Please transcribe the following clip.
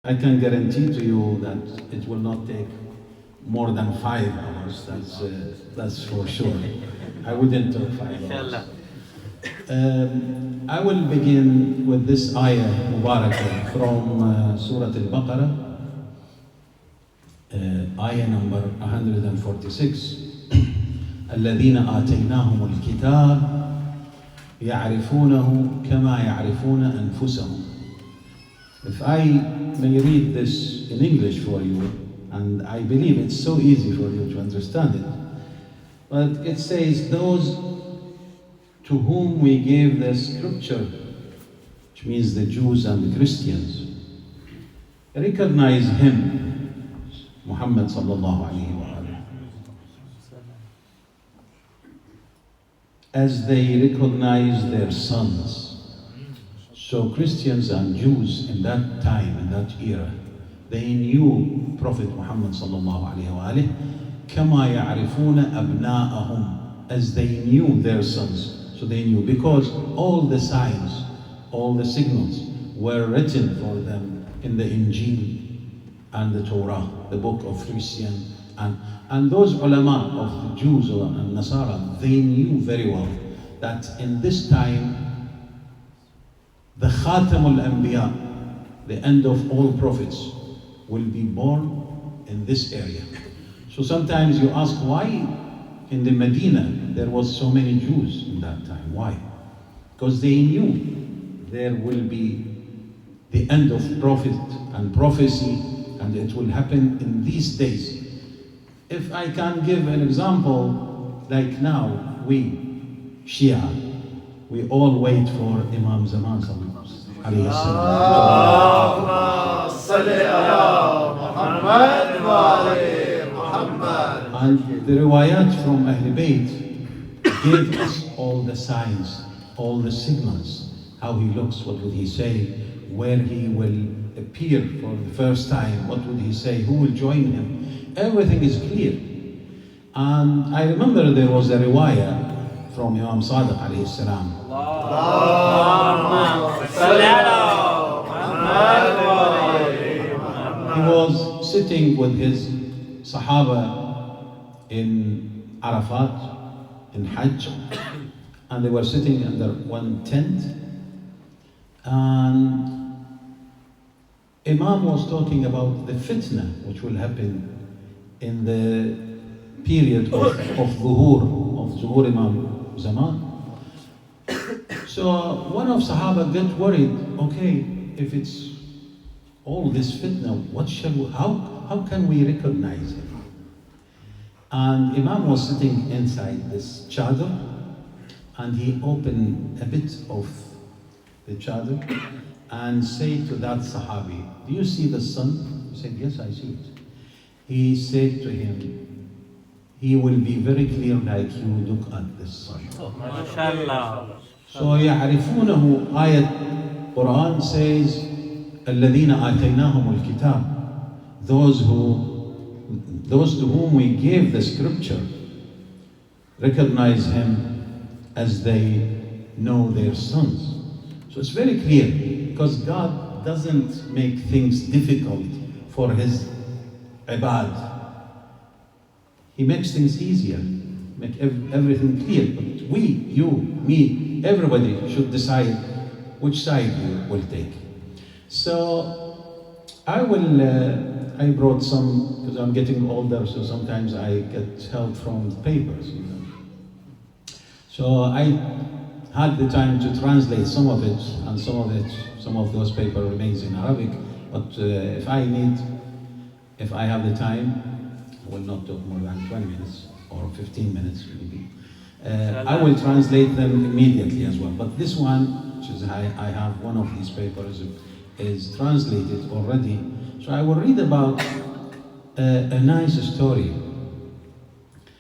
I can guarantee to you that it will not take more than 5 hours, that's for sure. I wouldn't talk 5 hours. I will begin with this ayah Mubarakah from Surah Al-Baqarah, ayah number 146. الذين آتيناهم الكتاب يعرفونه كما يعرفون أنفسهم. If I may read this in English for you, and I believe it's so easy for you to understand it, but it says, those to whom we gave the scripture, which means the Jews and the Christians, recognize him, Muhammad sallallahu alayhi wa sallam, as they recognize their sons. So Christians and Jews in that time, in that era, they knew Prophet Muhammad sallallahu alayhi wa sallam, كما يعرفون أبناءهم, as they knew their sons. So they knew, because all the signs, all the signals were written for them in the Injil and the Torah, the book of Christian, and those ulama of the Jews and Nasara, they knew very well that in this time, the Khatam al-Anbiya, the end of all prophets, will be born in this area. So sometimes you ask, why in the Medina there was so many Jews in that time? Why? Because they knew there will be the end of prophet and prophecy, and it will happen in these days. If I can give an example, like now, we, Shia, we all wait for Imam Zaman alayhi salam. And the riwayat from Ahl Bayt gave us all the signs, all the signals, how he looks, what would he say, where he will appear for the first time, what would he say, who will join him. Everything is clear. And I remember there was a riwayah from Imam Saad alayhi salam. He was sitting with his Sahaba in Arafat, in Hajj, and they were sitting under one tent, and Imam was talking about the fitna which will happen in the period of Zuhur Imam Zaman. So one of Sahaba got worried, okay, if it's all this fitna, how can we recognize it? And Imam was sitting inside this chadar, and he opened a bit of the chadar and said to that Sahabi, do you see the sun? He said, yes, I see it. He said to him, he will be very clear like you look at the sun. So يعرفونه, ayat Quran says, الذين آتيناهم الكتاب, those to whom we gave the scripture recognize him as they know their sons. So it's very clear, because God doesn't make things difficult for his ibad. He makes things easier, make everything clear. But we, you, me, everybody should decide which side you will take. So I brought some, because I'm getting older, so sometimes I get help from the papers. So I had the time to translate some of it, and some of those papers remains in Arabic. But if I have the time, I will not talk more than 20 minutes or 15 minutes maybe. I will translate them immediately as well. But this one, which is I have one of these papers, is translated already. So I will read about a nice story